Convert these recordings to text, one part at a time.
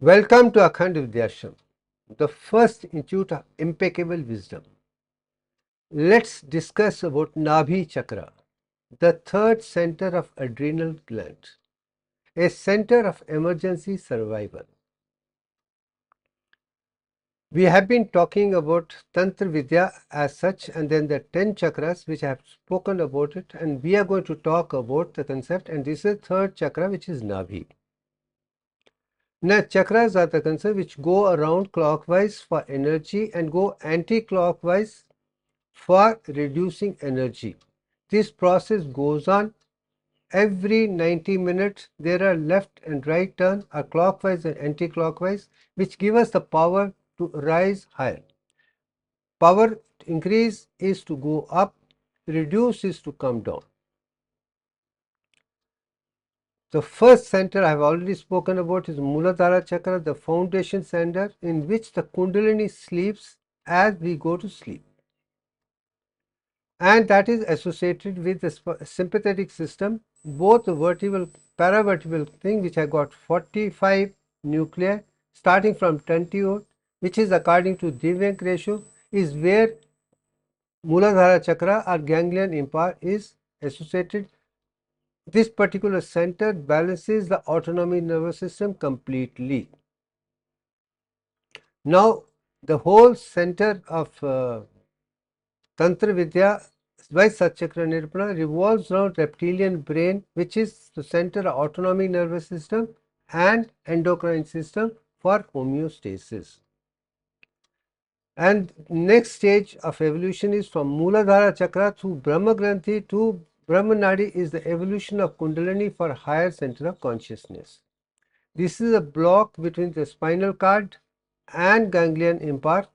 Welcome to Akhand Vidyashram, the first institute of impeccable wisdom. Let's discuss about NABHI chakra, the third center of adrenal gland, a center of emergency survival. We have been talking about Tantra Vidya as such, and then the 10 chakras which I have spoken about it, and we are going to talk about the concept, and this is the third chakra, which is NABHI. Now, chakras are the concept which go around clockwise for energy and go anti-clockwise for reducing energy. This process goes on every 90 minutes. There are left and right turn, are clockwise and anti-clockwise, which give us the power to rise higher. Power increase is to go up, reduce is to come down. The first center I have already spoken about is Muladhara chakra, the foundation center in which the Kundalini sleeps as we go to sleep. And that is associated with the sympathetic system, both the vertebral, paravertebral thing, which I got 45 nuclei starting from 20, which is according to Divyank ratio, is where Muladhara chakra or ganglion impar is associated. This particular center balances the autonomic nervous system completely. Now, the whole center of Tantra Vidya by Satchakra Nirupana revolves around reptilian brain, which is the center of autonomic nervous system and endocrine system for homeostasis. And next stage of evolution is from Muladhara chakra through Brahma Granthi to Brahma Nadi is the evolution of Kundalini for higher center of consciousness. This is a block between the spinal cord and ganglion impar,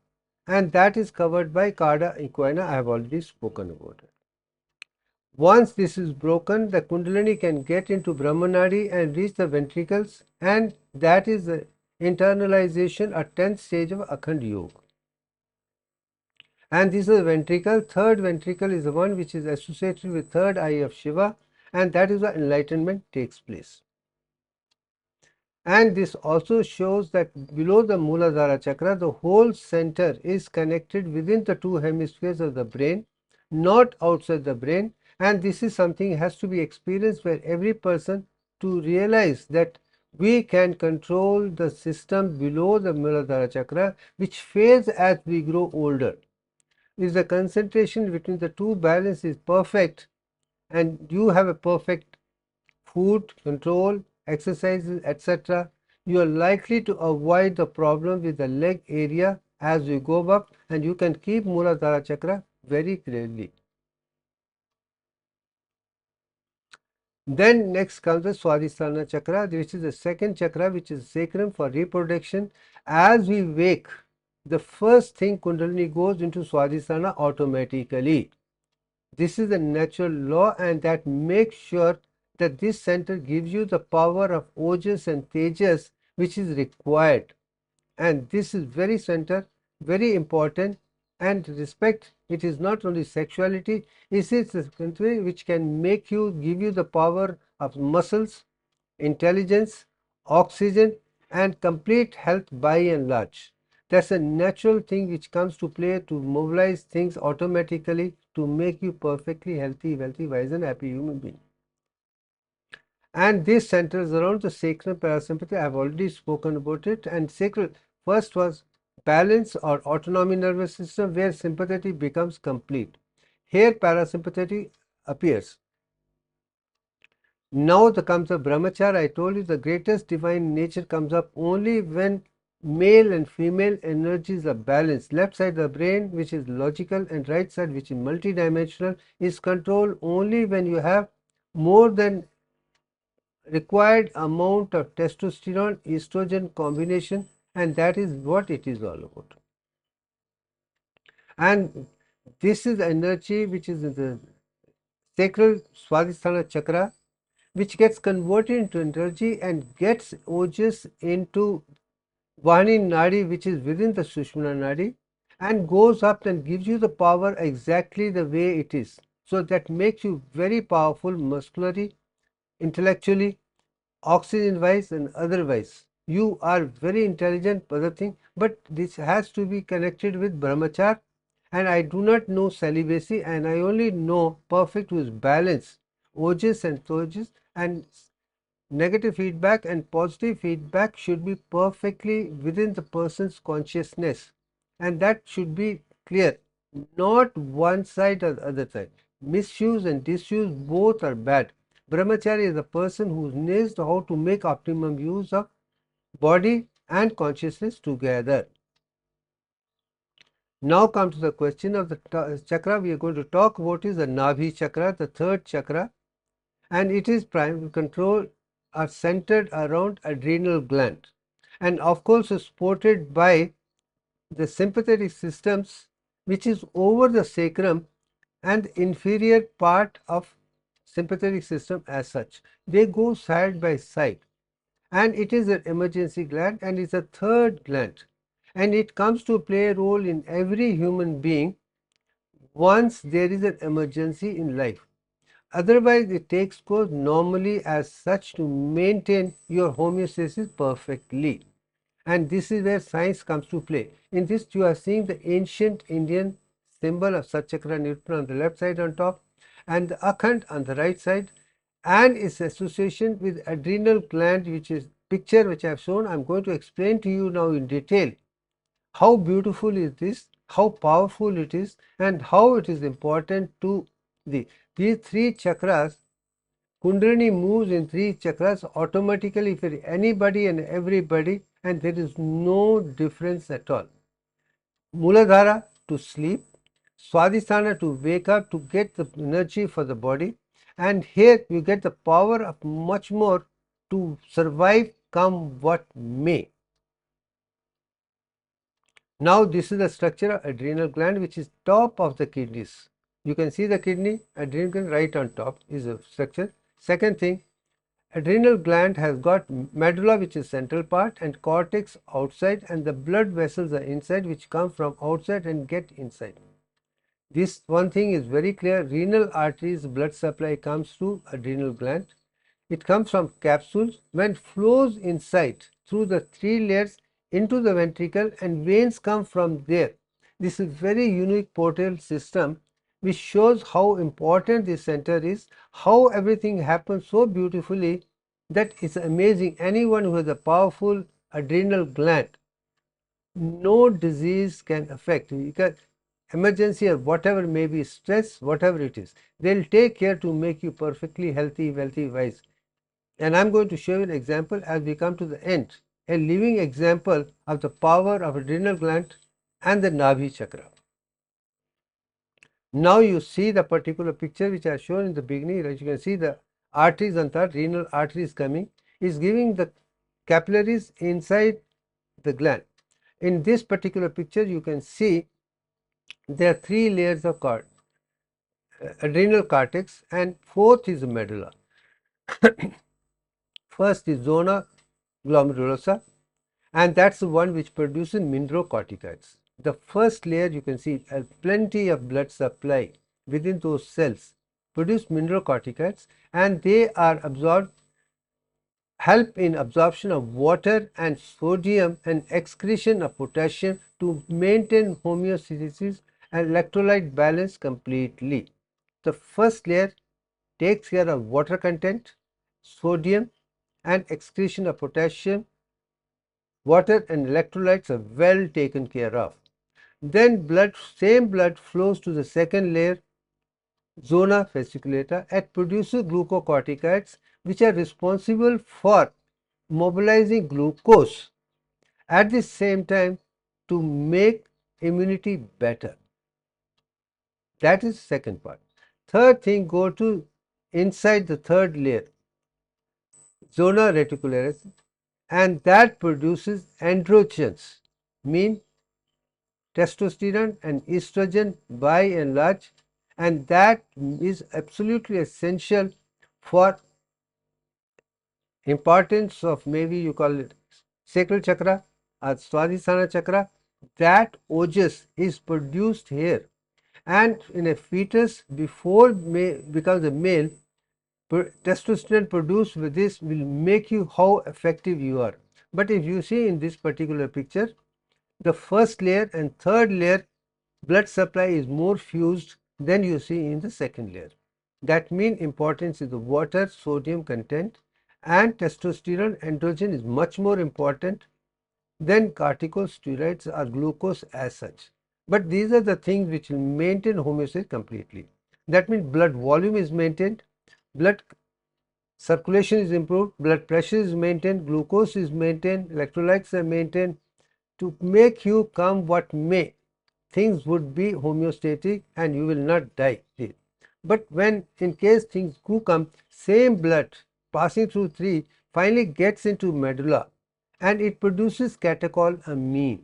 and that is covered by Carda equina. I have already spoken about it. Once this is broken, the Kundalini can get into Brahma Nadi and reach the ventricles, and that is the internalization or 10th stage of Akhand Yoga. And this is the ventricle. Third ventricle is the one which is associated with third eye of Shiva, and that is where enlightenment takes place. And this also shows that below the Muladhara chakra, the whole center is connected within the two hemispheres of the brain, not outside the brain. And this is something has to be experienced by every person to realize that we can control the system below the Muladhara chakra, which fades as we grow older. If the concentration between the two balance is perfect and you have a perfect food control, exercises, etc., you are likely to avoid the problem with the leg area as you go up, and you can keep Muladhara chakra very clearly. Then next comes the Swadhisthana chakra, which is the second chakra, which is sacrum for reproduction. As we wake, the first thing Kundalini goes into Swadhisthana automatically. This is a natural law, and that makes sure that this center gives you the power of Ojas and Tejas which is required. And this is very center, very important. And respect, it is not only sexuality, it is something which can make you, give you the power of muscles, intelligence, oxygen, and complete health by and large. That's a natural thing which comes to play to mobilize things automatically to make you perfectly healthy, wealthy, wise, and happy human being. And this centers around the sacral parasympathetic. I have already spoken about it. And sacral first was balance or autonomy nervous system, where sympathetic becomes complete. Here parasympathetic appears. Now comes the brahmachara. I told you the greatest divine nature comes up only when male and female energies are balanced. Left side of the brain, which is logical, and right side, which is multidimensional, is controlled only when you have more than required amount of testosterone estrogen combination, and that is what it is all about. And this is energy which is in the sacral Swadhisthana chakra, which gets converted into energy and gets ojas into Vahini Nadi, which is within the Sushmana Nadi, and goes up and gives you the power exactly the way it is. So that makes you very powerful muscularly, intellectually, oxygen wise, and otherwise. you are very intelligent, other thing, but this has to be connected with brahmachar, and I do not know celibacy, and I only know perfect with balance, ojas and tojas, and negative feedback and positive feedback should be perfectly within the person's consciousness, and that should be clear, not one side or the other side. Misuse and disuse both are bad. Brahmachari is a person who knows how to make optimum use of body and consciousness together. Now come to the question of the chakra. We are going to talk about is the NABHI chakra, the third chakra, and it is prime control are centered around adrenal gland, and of course is supported by the sympathetic systems, which is over the sacrum and inferior part of sympathetic system as such. They go side by side, and it is an emergency gland and is a third gland, and it comes to play a role in every human being once there is an emergency in life. Otherwise, it takes course normally as such to maintain your homeostasis perfectly. And this is where science comes to play. In this, you are seeing the ancient Indian symbol of Satchakra Nirupana on the left side on top, and the Akhand on the right side, and its association with adrenal gland, which is picture which I have shown. I am going to explain to you now in detail how beautiful is this, how powerful it is, and how it is important to these three chakras. Kundalini moves in three chakras automatically for anybody and everybody, and there is no difference at all. Muladhara to sleep, Swadhisthana to wake up, to get the energy for the body, and here you get the power of much more to survive come what may. Now this is the structure of adrenal gland, which is top of the kidneys. You can see the kidney, adrenal gland right on top is a structure. Second thing, adrenal gland has got medulla, which is central part, and cortex outside, and the blood vessels are inside, which come from outside and get inside. This one thing is very clear. Renal arteries blood supply comes to adrenal gland. It comes from capsules when flows inside through the three layers into the ventricle, and veins come from there. This is very unique portal system which shows how important this center is, how everything happens so beautifully that it's amazing. Anyone who has a powerful adrenal gland, no disease can affect, because emergency or whatever may be, stress, whatever it is, they'll take care to make you perfectly healthy, wealthy, wise. And I'm going to show you an example as we come to the end, a living example of the power of adrenal gland and the NABHI chakra. Now you see the particular picture which I have shown in the beginning. As you can see, the arteries on that renal arteries coming is giving the capillaries inside the gland. In this particular picture, you can see there are three layers of adrenal cortex, and fourth is the medulla. First is zona glomerulosa, and that's the one which produces mineralocorticoids. The first layer, you can see has plenty of blood supply within those cells, produce mineralocorticoids, and they are absorbed, help in absorption of water and sodium and excretion of potassium to maintain homeostasis and electrolyte balance completely. The first layer takes care of water content, sodium, and excretion of potassium. Water and electrolytes are well taken care of. Then same blood flows to the second layer, zona fasciculata, and produces glucocorticoids, which are responsible for mobilizing glucose at the same time to make immunity better. That is second part. Third thing, go to inside the third layer, zona reticularis, and that produces androgens, mean testosterone and estrogen by and large, and that is absolutely essential for importance of, maybe you call it sacral chakra or Swadhisthana chakra. That ojas is produced here, and in a fetus before becomes a male, testosterone produced with this will make you how effective you are. But if you see in this particular picture, the first layer and third layer blood supply is more fused than you see in the second layer. That means importance is the water, sodium content, and testosterone, androgen is much more important than corticosteroids or glucose as such. But these are the things which will maintain homeostasis completely. That means blood volume is maintained, blood circulation is improved, blood pressure is maintained, glucose is maintained, electrolytes are maintained. To make you come what may, things would be homeostatic and you will not die. But when in case things do come, same blood passing through three finally gets into medulla and it produces catecholamine.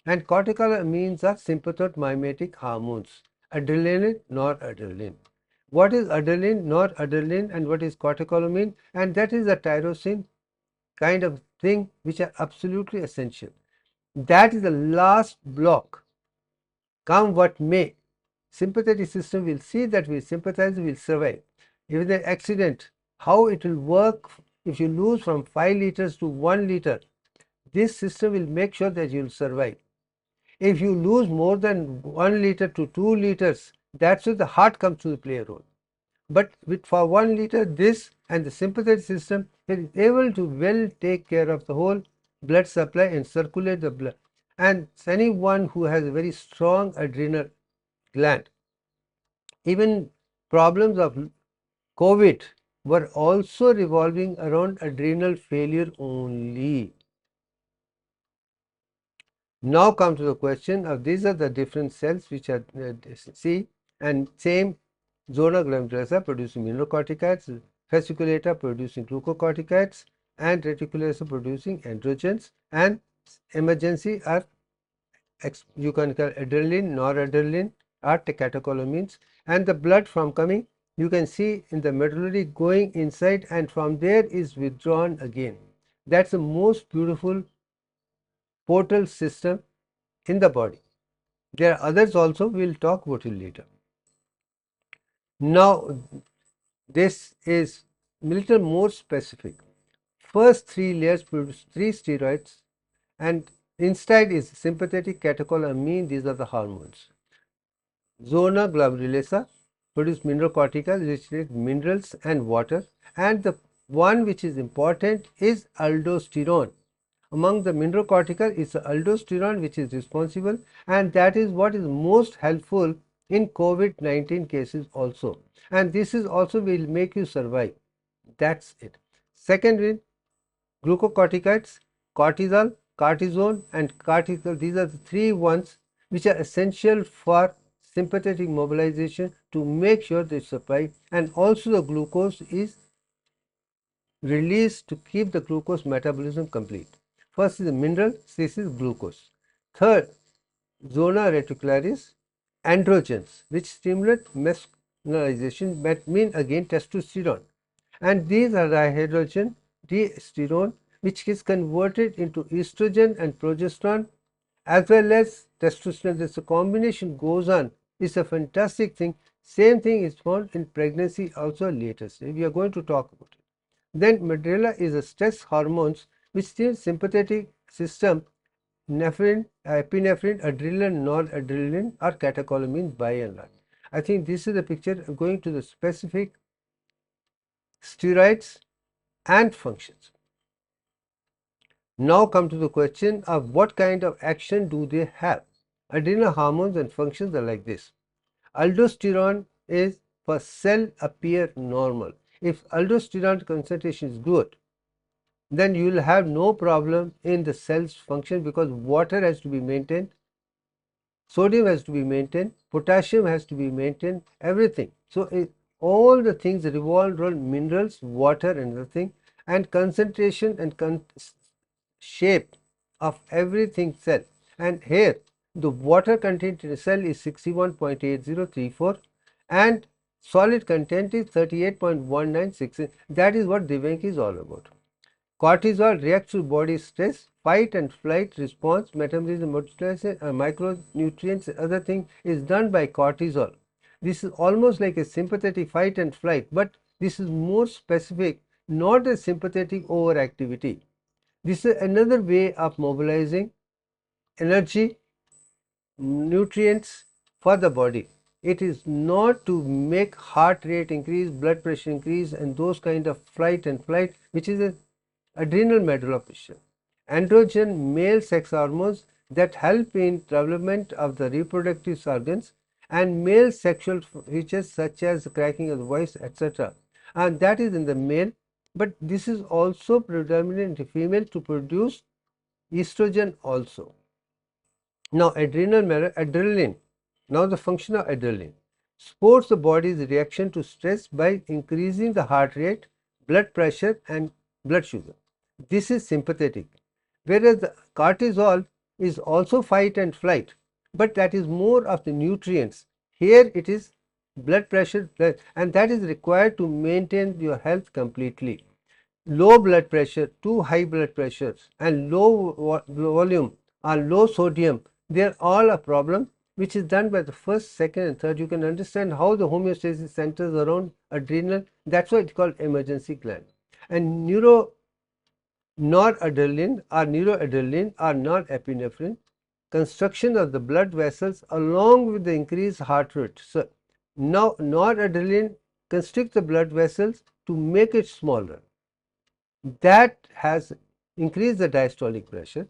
And catecholamines are sympathomimetic hormones, adrenaline, noradrenaline. What is adrenaline, noradrenaline, and what is catecholamine? And that is a tyrosine kind of thing which are absolutely essential. That is the last block. Come what may, sympathetic system will see that we sympathize, will survive. If there is an accident, how it will work if you lose from 5 liters to 1 liter, this system will make sure that you will survive. If you lose more than 1 liter to 2 liters, that's where the heart comes to play a role. But for 1 liter, this and the sympathetic system is able to well take care of the whole blood supply and circulate the blood. And anyone who has a very strong adrenal gland, even problems of COVID were also revolving around adrenal failure only. Now come to the question of these are the different cells which are see, and same zona glandulosa producing mineralocorticoids, fasciculata producing glucocorticoids, and reticulosa producing androgens, and emergency are you can call adrenaline, noradrenaline, or catecholamines, and the blood from coming you can see in the medullary going inside and from there is withdrawn again. That's the most beautiful portal system in the body. There are others also, we will talk about it later. Now this is little more specific. First 3 layers produce 3 steroids and inside is sympathetic catecholamine, these are the hormones. Zona glandulosa produce mineralocorticoids which take minerals and water, and the one which is important is aldosterone. Among the mineralocorticoids is the aldosterone which is responsible, and that is what is most helpful in COVID-19 cases also, and this is also will make you survive. That's it. Second is glucocorticoids, cortisol, cortisone, and cortisol. These are the 3 ones which are essential for sympathetic mobilization to make sure they supply, and also the glucose is released to keep the glucose metabolism complete. First is the mineral, this is glucose. Third, zona reticularis, androgens which stimulate mesmerization, that mean again testosterone, and these are dihydrogen, testosterone which is converted into estrogen and progesterone as well as testosterone. This combination goes on, it's a fantastic thing. Same thing is found in pregnancy also later stage. We are going to talk about it. Then medulla is a stress hormones which stimulates sympathetic system, nephrine, epinephrine, adrenaline, noradrenaline or catecholamines by and large. I think this is the picture going to the specific steroids and functions. Now come to the question of what kind of action do they have. Adrenal hormones and functions are like this. Aldosterone is for cell appear normal. If aldosterone concentration is good, then you will have no problem in the cell's function because water has to be maintained, sodium has to be maintained, potassium has to be maintained, everything. So all the things revolve around minerals, water and everything, and concentration and shape of everything cell. And here the water content in a cell is 61.8034 and solid content is 38.196. That is what Divanki is all about. Cortisol reacts to body stress, fight and flight response, metabolism, modulation, micronutrients, other thing is done by cortisol. This is almost like a sympathetic fight and flight, but this is more specific, not a sympathetic overactivity. This is another way of mobilizing energy, nutrients for the body. It is not to make heart rate increase, blood pressure increase, and those kind of flight and flight, which is an adrenal medulla pressure. Androgen male sex hormones that help in development of the reproductive organs, and male sexual features such as cracking of the voice, etc. And that is in the male, but this is also predominant in female to produce estrogen also. Now, adrenaline. Now, the function of adrenaline supports the body's reaction to stress by increasing the heart rate, blood pressure, and blood sugar. This is sympathetic, whereas the cortisol is also fight and flight, but that is more of the nutrients. Here it is blood pressure, and that is required to maintain your health completely. Low blood pressure, too high blood pressure, and low volume or low sodium, they are all a problem which is done by the first, second, and third. You can understand how the homeostasis centers around adrenal. That's why it's called emergency gland. And noradrenaline or norepinephrine construction of the blood vessels along with the increased heart rate. So now noradrenaline constricts the blood vessels to make it smaller. That has increased the diastolic pressure,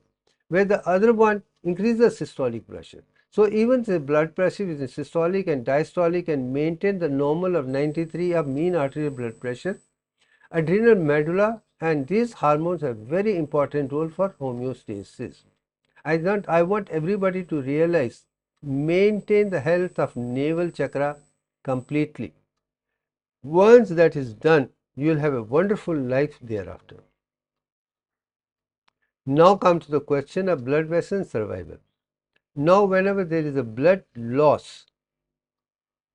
where the other one increases systolic pressure. So even the blood pressure is systolic and diastolic and maintain the normal of 93 of mean arterial blood pressure. Adrenal medulla and these hormones have very important role for homeostasis. I want everybody to realize, maintain the health of navel chakra completely. Once that is done, you will have a wonderful life thereafter. Now come to the question of blood vessel survival. Now whenever there is a blood loss,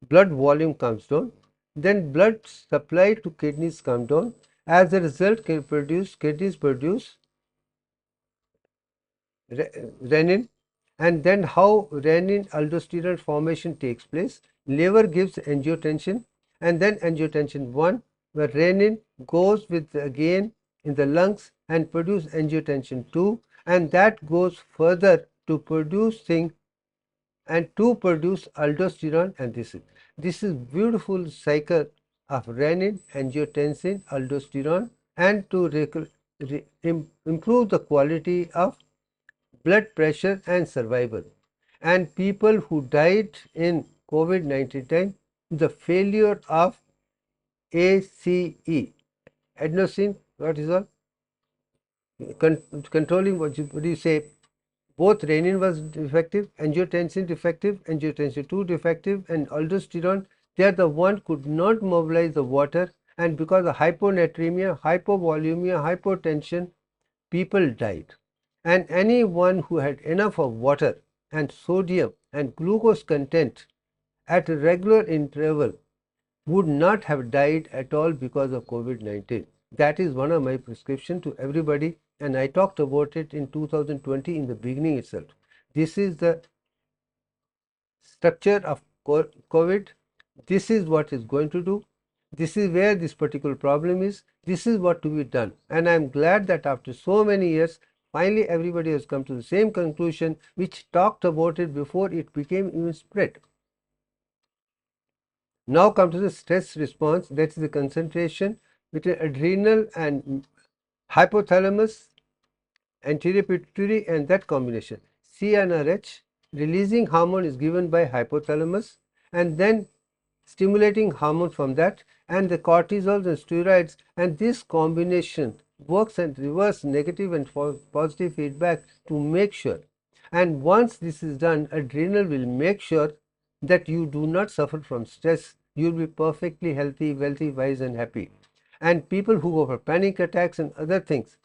blood volume comes down, then blood supply to kidneys come down. As a result, kidneys produce renin, and then how renin aldosterone formation takes place. Liver gives angiotensin, and then angiotensin 1, where renin goes with again in the lungs and produce angiotensin 2, and that goes further to producing and to produce aldosterone, and this is beautiful cycle of renin, angiotensin, aldosterone, and to improve the quality of blood pressure and survival. And people who died in COVID-19 time, the failure of ACE, adenosine, what is all? Controlling what do you say? Both renin was defective, angiotensin defective, angiotensin 2 defective, and aldosterone, they are the one could not mobilize the water, and because of hyponatremia, hypovolemia, hypotension, people died. And anyone who had enough of water and sodium and glucose content at a regular interval would not have died at all because of COVID-19. That is one of my prescription to everybody, and I talked about it in 2020 in the beginning itself. This is the structure of COVID. This is what is going to do. This is where this particular problem is. This is what to be done. And I am glad that after so many years, finally everybody has come to the same conclusion which talked about it before it became even spread. Now come to the stress response, that is the concentration between adrenal and hypothalamus, anterior pituitary, and that combination. CNRH, releasing hormone is given by hypothalamus, and then stimulating hormone from that, and the cortisols and steroids, and this combination works and reverse negative and positive feedback to make sure. And once this is done, adrenal will make sure that you do not suffer from stress. You will be perfectly healthy, wealthy, wise, and happy. And people who go for panic attacks and other things,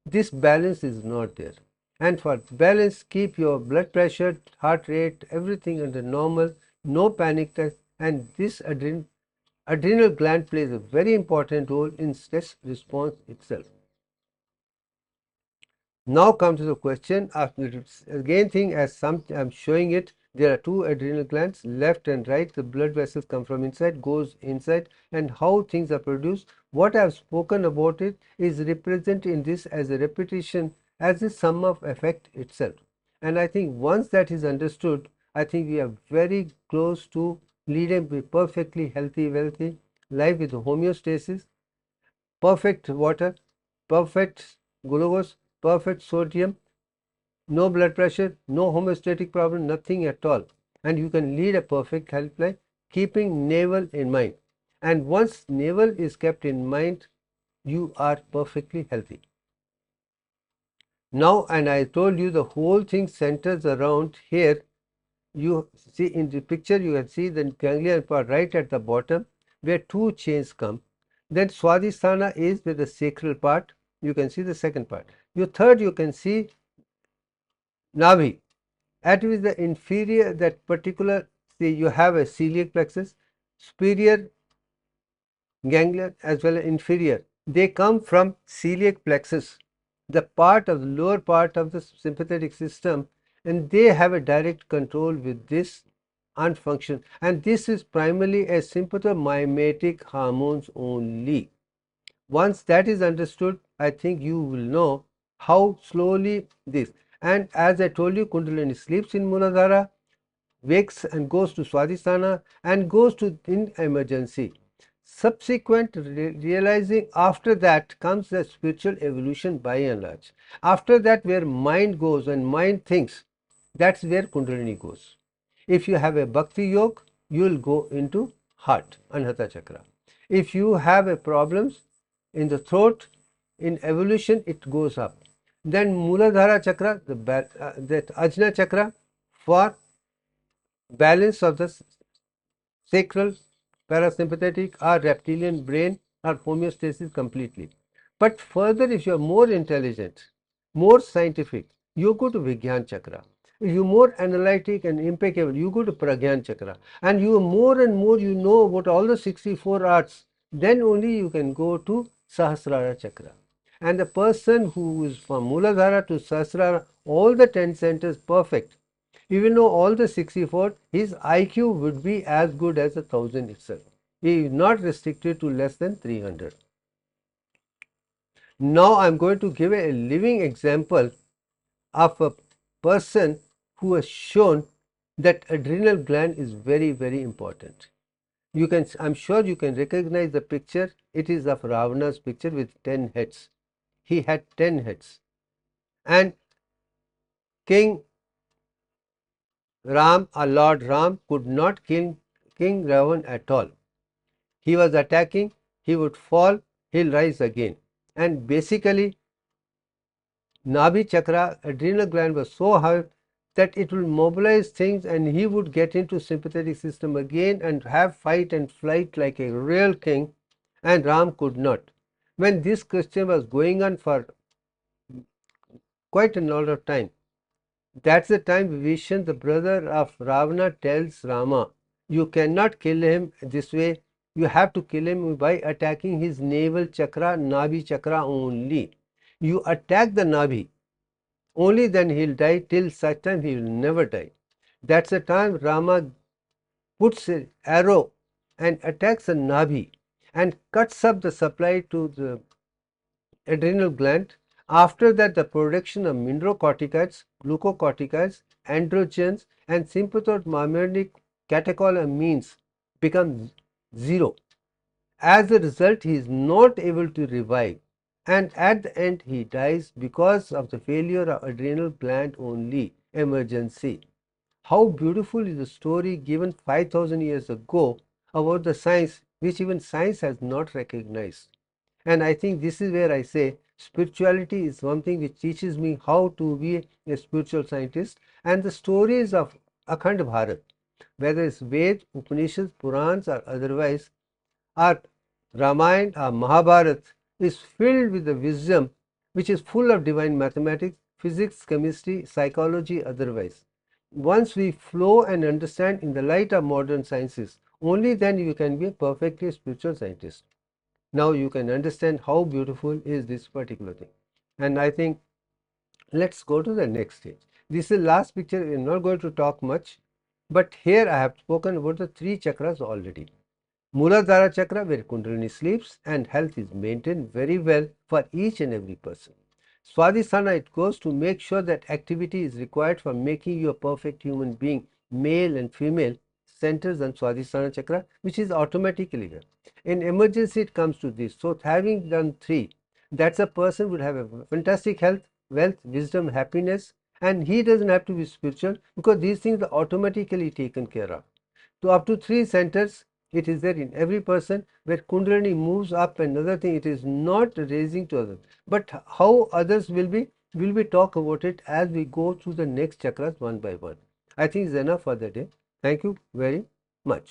this balance is not there. And for balance, keep your blood pressure, heart rate, everything under normal, no panic attacks, and this adrenal gland plays a very important role in stress response itself. Now come to the question of again thing as some I'm showing it There are two adrenal glands, left and right. The blood vessels come from inside, goes inside, and how things are produced. What I have spoken about it is represented in this as a repetition, as the sum of effect itself. And I think once that is understood, I think we are very close to leading a perfectly healthy, wealthy life with homeostasis, perfect water, perfect glucose, perfect sodium, no blood pressure, no homeostatic problem, nothing at all. And you can lead a perfect health life keeping navel in mind. And once navel is kept in mind, you are perfectly healthy. Now, and I told you the whole thing centers around here. You see in the picture, you can see the ganglion part right at the bottom where two chains come. Then Swadhisthana is with the sacral part. You can see the second part. Your third, you can see Nabhi. At with the inferior, that particular, see, you have a celiac plexus, superior ganglion as well as inferior. They come from celiac plexus, the part of the lower part of the sympathetic system, and they have a direct control with this unfunction. And this is primarily a sympathomimetic hormones only. Once that is understood, I think you will know how slowly this. And as I told you, Kundalini sleeps in Muladhara, wakes and goes to Swadhisthana and goes to in emergency. Subsequent realizing after that comes the spiritual evolution by and large. After that, where mind goes and mind thinks, that's where Kundalini goes. If you have a Bhakti Yoga, you will go into heart, Anahata Chakra. If you have a problems in the throat, in evolution, it goes up. Then Muladhara Chakra, that Ajna Chakra for balance of the sacral, parasympathetic or reptilian brain or homeostasis completely. But further, if you are more intelligent, more scientific, you go to Vigyan Chakra. If you are more analytic and impeccable, you go to Pragyan Chakra. And you more and more you know about all the 64 arts, then only you can go to Sahasrara Chakra. And the person who is from Muladhara to Sahasrara, all the 10 centers perfect, even though all the 64, his IQ would be as good as 1,000 itself. He is not restricted to less than 300. Now I am going to give a living example of a person who has shown that adrenal gland is very, very important. You can, I'm sure you can recognize the picture. It is of Ravana's picture with 10 heads. He had 10 heads. And King Ram or Lord Ram could not kill King Ravan at all. He was attacking, he would fall, he'll rise again. And basically, Nabhi chakra, adrenal gland was so high that it will mobilize things and he would get into sympathetic system again and have fight and flight like a real king, and Ram could not. When this question was going on for quite a lot of time, that's the time Vibhishan, the brother of Ravana, tells Rama, you cannot kill him this way. You have to kill him by attacking his navel chakra, Nabhi chakra only. You attack the Nabhi, only then he'll die. Till such time he will never die. That's the time Rama puts an arrow and attacks the Nabhi and cuts up the supply to the adrenal gland. After that, the production of mineralocorticoids, glucocorticoids, androgens, and sympathoglycemic catecholamines becomes zero. As a result, he is not able to revive, and at the end, he dies because of the failure of adrenal gland only. Emergency. How beautiful is the story given 5,000 years ago about the science which even science has not recognized. And I think this is where I say spirituality is one thing which teaches me how to be a spiritual scientist. And the stories of Akhand Bharat, whether it's Ved, Upanishads, Purans, or otherwise, or Ramayana or Mahabharata, is filled with the wisdom which is full of divine mathematics, physics, chemistry, psychology, otherwise. Once we flow and understand in the light of modern sciences, only then you can be a perfectly spiritual scientist. Now you can understand how beautiful is this particular thing. And I think let's go to the next stage. This is the last picture. We are not going to talk much. But here I have spoken about the 3 chakras already. Muladhara chakra, where Kundalini sleeps and health is maintained very well for each and every person. Swadhisthana, it goes to make sure that activity is required for making you a perfect human being, male and female, centers on Swadhisthana chakra, which is automatically there. In emergency, it comes to this. So, having done 3, that's a person would have a fantastic health, wealth, wisdom, happiness, and he doesn't have to be spiritual because these things are automatically taken care of. So, up to 3 centers, it is there in every person where Kundalini moves up. Another thing, it is not raising to others, but how others will be talk about it as we go through the next chakras one by one. I think it's enough for the day. Thank you very much.